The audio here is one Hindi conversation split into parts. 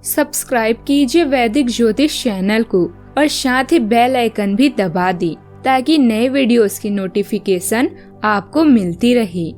सब्सक्राइब कीजिए वैदिक ज्योतिष चैनल को और साथ ही बेल आइकन भी दबा दी ताकि नए वीडियोस की नोटिफिकेशन आपको मिलती रहे।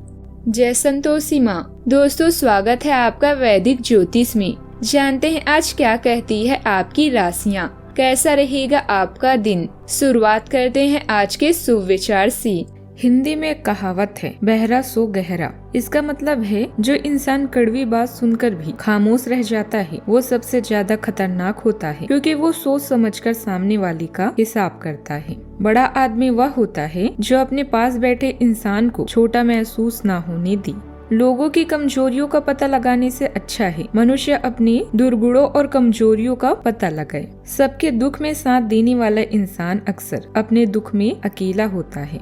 जय संतोषी माँ। दोस्तों, स्वागत है आपका वैदिक ज्योतिष में। जानते हैं आज क्या कहती है आपकी राशियाँ, कैसा रहेगा आपका दिन। शुरुआत करते हैं आज के शुभ विचार से। हिंदी में एक कहावत है, बहरा सो गहरा। इसका मतलब है जो इंसान कड़वी बात सुनकर भी खामोश रह जाता है वो सबसे ज्यादा खतरनाक होता है, क्योंकि वो सोच समझकर सामने वाली का हिसाब करता है। बड़ा आदमी वह होता है जो अपने पास बैठे इंसान को छोटा महसूस ना होने दे। लोगों की कमजोरियों का पता लगाने से अच्छा है मनुष्य अपने दुर्गुणों और कमजोरियों का पता लगाए। सबके दुख में साथ देने वाला इंसान अक्सर अपने दुख में अकेला होता है।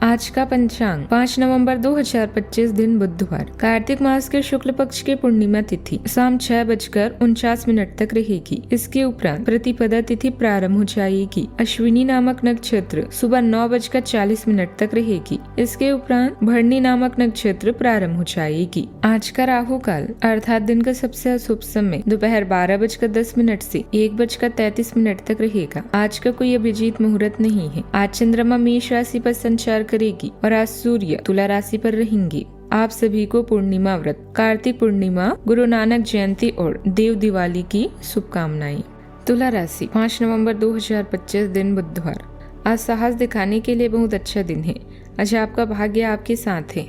आज का पंचांग 5 नवंबर 2025 दिन बुधवार, कार्तिक मास के शुक्ल पक्ष की पूर्णिमा तिथि शाम 6:49 तक रहेगी। इसके उपरांत प्रतिपदा तिथि प्रारंभ हो जाएगी। अश्विनी नामक नक्षत्र सुबह 9:40 तक रहेगी। इसके उपरांत भरणी नामक नक्षत्र प्रारंभ हो जाएगी। आज का राहु काल अर्थात दिन का सबसे अशुभ समय दोपहर 12:10 से 1:33 तक रहेगा। आज का कोई अभिजीत मुहूर्त नहीं है। आज चंद्रमा मेष राशि पर संचार करेगी और आज सूर्य तुला राशि पर रहेंगे। आप सभी को पूर्णिमा व्रत, कार्तिक पूर्णिमा, गुरु नानक जयंती और देव दिवाली की शुभकामनाएं। तुला राशि 5 नवंबर 2025 दिन बुधवार। आज साहस दिखाने के लिए बहुत अच्छा दिन है। आज आपका भाग्य आपके साथ है।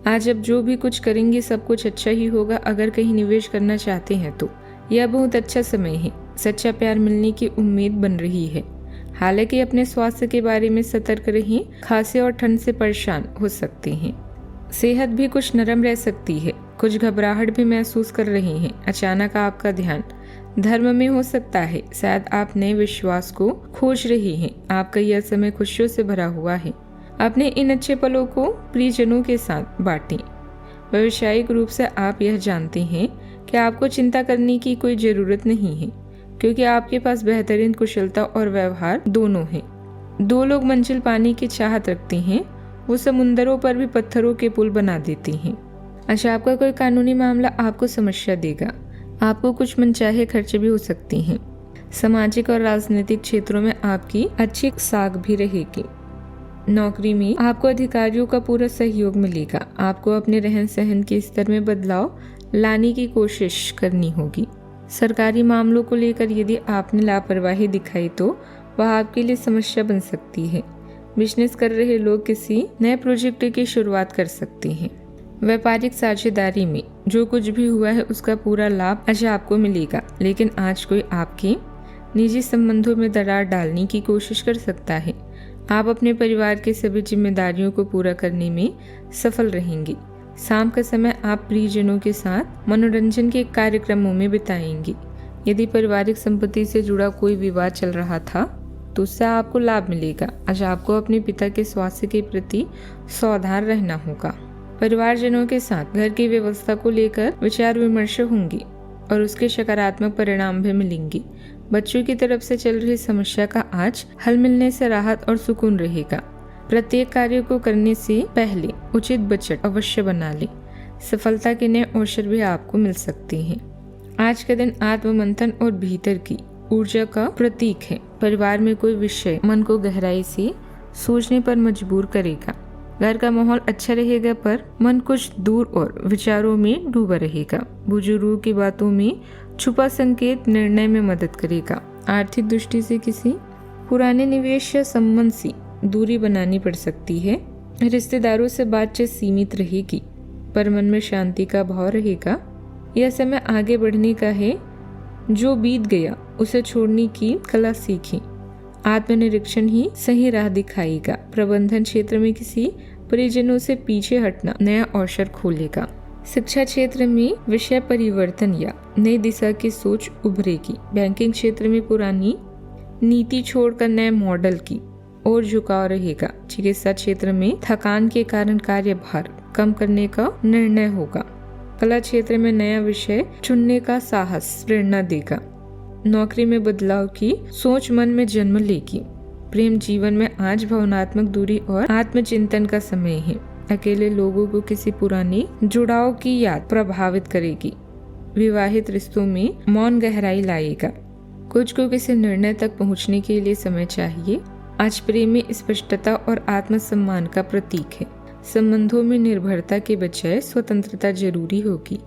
आज आप जो भी कुछ करेंगे सब कुछ अच्छा ही होगा। अगर कहीं निवेश करना चाहते हैं तो यह बहुत अच्छा समय है। सच्चा प्यार मिलने की उम्मीद बन रही है। हालांकि अपने स्वास्थ्य के बारे में सतर्क रहें, खांसी और ठंड से परेशान हो सकते हैं। सेहत भी कुछ नरम रह सकती है। कुछ घबराहट भी महसूस कर रहे हैं। अचानक आपका ध्यान धर्म में हो सकता है। शायद आप नए विश्वास को खोज रहे हैं। आपका यह समय खुशियों से भरा हुआ है। अपने इन अच्छे पलों को प्रियजनों के साथ बांटें। व्यावसायिक रूप से आप यह जानते हैं कि आपको चिंता करने की कोई जरूरत नहीं है, क्योंकि आपके पास बेहतरीन कुशलता और व्यवहार दोनों है। दो लोग मंजिल पाने की चाहत रखते हैं, वो समुंदरों पर भी पत्थरों के पुल बना देते हैं। अच्छा, आपका कोई कानूनी मामला आपको समस्या देगा। आपको कुछ मनचाहे खर्चे भी हो सकते हैं। सामाजिक और राजनीतिक क्षेत्रों में आपकी अच्छी साख भी रहेगी। नौकरी में आपको अधिकारियों का पूरा सहयोग मिलेगा। आपको अपने रहन सहन के स्तर में बदलाव लाने की कोशिश करनी होगी। सरकारी मामलों को लेकर यदि आपने लापरवाही दिखाई तो वह आपके लिए समस्या बन सकती है। बिजनेस कर रहे लोग किसी नए प्रोजेक्ट की शुरुआत कर सकते हैं। व्यापारिक साझेदारी में जो कुछ भी हुआ है उसका पूरा लाभ आज आपको मिलेगा, लेकिन आज कोई आपके निजी संबंधों में दरार डालने की कोशिश कर सकता है। आप अपने परिवार की सभी जिम्मेदारियों को पूरा करने में सफल रहेंगे। शाम का समय आप प्रियजनों के साथ मनोरंजन के कार्यक्रमों में बिताएंगे। यदि पारिवारिक संपत्ति से जुड़ा कोई विवाद चल रहा था तो उससे आपको लाभ मिलेगा। आज आपको अपने पिता के स्वास्थ्य के प्रति सावधान रहना होगा। परिवारजनों के साथ घर की व्यवस्था को लेकर विचार विमर्श होंगे और उसके सकारात्मक परिणाम भी मिलेंगे। बच्चों की तरफ से चल रही समस्या का आज हल मिलने से राहत और सुकून रहेगा। प्रत्येक कार्य को करने से पहले उचित बजट अवश्य बना लें। सफलता के नए अवसर भी आपको मिल सकते हैं। आज का दिन आत्ममंथन और भीतर की ऊर्जा का प्रतीक है। परिवार में कोई विषय मन को गहराई से सोचने पर मजबूर करेगा। घर का माहौल अच्छा रहेगा पर मन कुछ दूर और विचारों में डूबा रहेगा। बुजुर्गों की बातों में छुपा संकेत निर्णय में मदद करेगा। आर्थिक दृष्टि से किसी पुराने निवेश या संबंध से दूरी बनानी पड़ सकती है। रिश्तेदारों से बातचीत सीमित रहेगी पर मन में शांति का भाव रहेगा। यह समय आगे बढ़ने का है। जो बीत गया उसे छोड़ने की कला सीखें। आत्मनिरीक्षण ही सही राह दिखाएगा। प्रबंधन क्षेत्र में किसी परिजनों से पीछे हटना नया अवसर खोलेगा। शिक्षा क्षेत्र में विषय परिवर्तन या नई दिशा की सोच उभरेगी। बैंकिंग क्षेत्र में पुरानी नीति छोड़कर नए मॉडल की और झुकाव रहेगा। चिकित्सा क्षेत्र में थकान के कारण कार्यभार कम करने का निर्णय होगा। कला क्षेत्र में नया विषय चुनने का साहस प्रेरणा देगा। नौकरी में बदलाव की सोच मन में जन्म लेगी। प्रेम जीवन में आज भावनात्मक दूरी और आत्मचिंतन का समय है। अकेले लोगों को किसी पुराने जुड़ाव की याद प्रभावित करेगी। विवाहित रिश्तों में मौन गहराई लाएगा। कुछ को किसी निर्णय तक पहुंचने के लिए समय चाहिए। आज प्रेम में स्पष्टता और आत्मसम्मान का प्रतीक है। संबंधों में निर्भरता के बजाय स्वतंत्रता जरूरी होगी।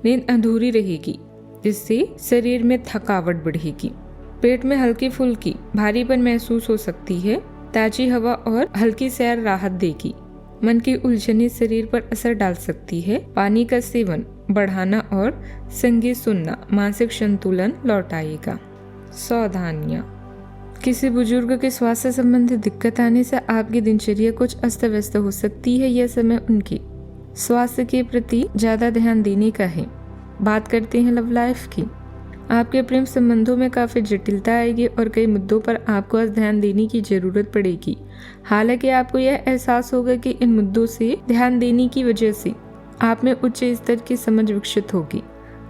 नींद अधूरी रहेगी, जिससे शरीर में थकावट बढ़ेगी। पेट में हल्की फुल्की भारीपन महसूस हो सकती है। ताजी हवा और हल्की सैर राहत देगी। मन की उलझने शरीर पर असर डाल सकती है। पानी का सेवन बढ़ाना और संगीत सुनना मानसिक संतुलन लौटाएगा। सावधानियां। किसी बुजुर्ग के स्वास्थ्य संबंधी दिक्कत आने से आपकी दिनचर्या कुछ अस्त व्यस्त हो सकती है। यह समय उनकी स्वास्थ्य के प्रति ज्यादा ध्यान देने का है। बात करते हैं लव लाइफ की। आपके प्रेम संबंधों में काफी जटिलता आएगी और कई मुद्दों पर आपको आज ध्यान देने की जरूरत पड़ेगी। हालांकि आपको यह एहसास होगा कि इन मुद्दों से ध्यान देने की वजह से आप में उच्च स्तर की समझ विकसित होगी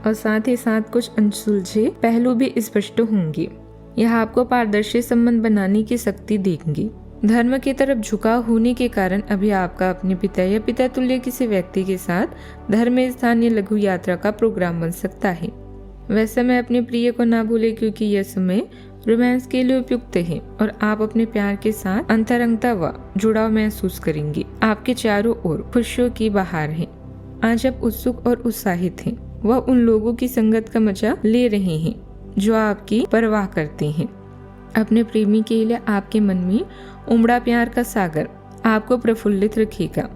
और साथ ही साथ कुछ अनसुलझे पहलू भी स्पष्ट होंगे। यह आपको पारदर्शी संबंध बनाने की शक्ति देंगे। धर्म की तरफ झुकाव होने के कारण अभी आपका अपने पिता या पिता तुल्य किसी व्यक्ति के साथ धर्म स्थान या लघु यात्रा का प्रोग्राम बन सकता है। वह समय अपने प्रिय को ना भूले, क्योंकि यह समय रोमांस के लिए उपयुक्त है और आप अपने प्यार के साथ अंतरंगता व जुड़ाव महसूस करेंगे। आपके चारों ओर खुशियों की बहार है। आज आप उत्सुक और उत्साहित हैं। वह उन लोगों की संगत का मजा ले रहे हैं जो आपकी परवाह करते हैं। अपने प्रेमी के लिए आपके मन में उमड़ा प्यार का सागर आपको प्रफुल्लित रखेगा।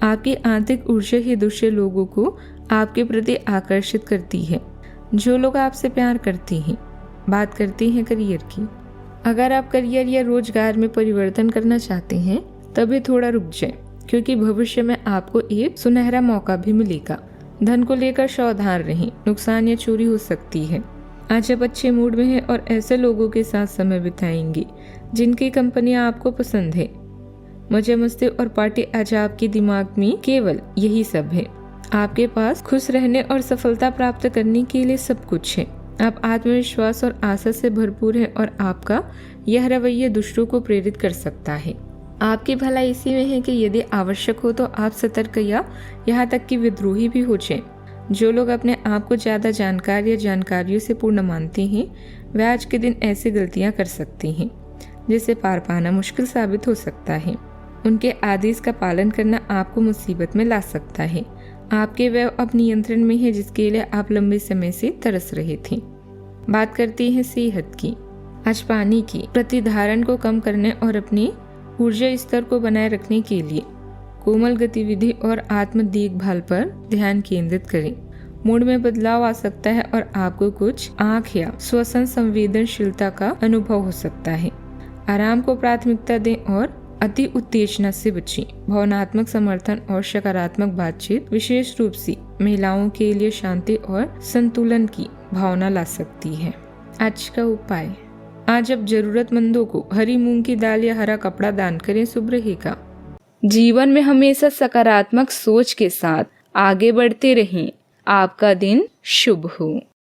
आपकी आंतरिक ऊर्जा ही दूसरे लोगों को आपके प्रति आकर्षित करती है। जो लोग आपसे प्यार करते हैं। बात करते हैं करियर की। अगर आप करियर या रोजगार में परिवर्तन करना चाहते हैं तभी थोड़ा रुक जाएं, क्योंकि भविष्य में आपको एक सुनहरा मौका भी मिलेगा। धन को लेकर सावधान रहें, नुकसान या चोरी हो सकती है। आज आप अच्छे मूड में हैं और ऐसे लोगों के साथ समय बिताएंगे जिनकी कंपनी आपको पसंद है। मजे मस्ती और पार्टी आज आपके दिमाग में केवल यही सब है। आपके पास खुश रहने और सफलता प्राप्त करने के लिए सब कुछ है। आप आत्मविश्वास और आशा से भरपूर हैं और आपका यह रवैया दूसरों को प्रेरित कर सकता है। आपकी भलाई इसी में है कि यदि आवश्यक हो तो आप सतर्क या यहाँ तक कि विद्रोही भी हो जाएं। जो लोग अपने आप को ज्यादा जानकार या जानकारियों से पूर्ण मानते हैं वे आज के दिन ऐसी गलतियां कर सकते हैं जिसे पार पाना मुश्किल साबित हो सकता है। उनके आदेश का पालन करना आपको मुसीबत में ला सकता है। आपके व्यय अब नियंत्रण में है, जिसके लिए आप लंबे समय से तरस रहे थे। बात करते हैं सेहत की। आज पानी की प्रतिधारण को कम करने और अपने ऊर्जा स्तर को बनाए रखने के लिए कोमल गतिविधि और आत्म देखभाल पर ध्यान केंद्रित करें। मूड में बदलाव आ सकता है और आपको कुछ आँख या श्वसन संवेदनशीलता का अनुभव हो सकता है। आराम को प्राथमिकता दें और अति उत्तेजना से बचें। भावनात्मक समर्थन और सकारात्मक बातचीत विशेष रूप से महिलाओं के लिए शांति और संतुलन की भावना ला सकती है। आज का उपाय। आज आप जरूरतमंदों को हरी मूंग की दाल या हरा कपड़ा दान करें, शुभ रहेगा। जीवन में हमेशा सकारात्मक सोच के साथ आगे बढ़ते रहें। आपका दिन शुभ हो।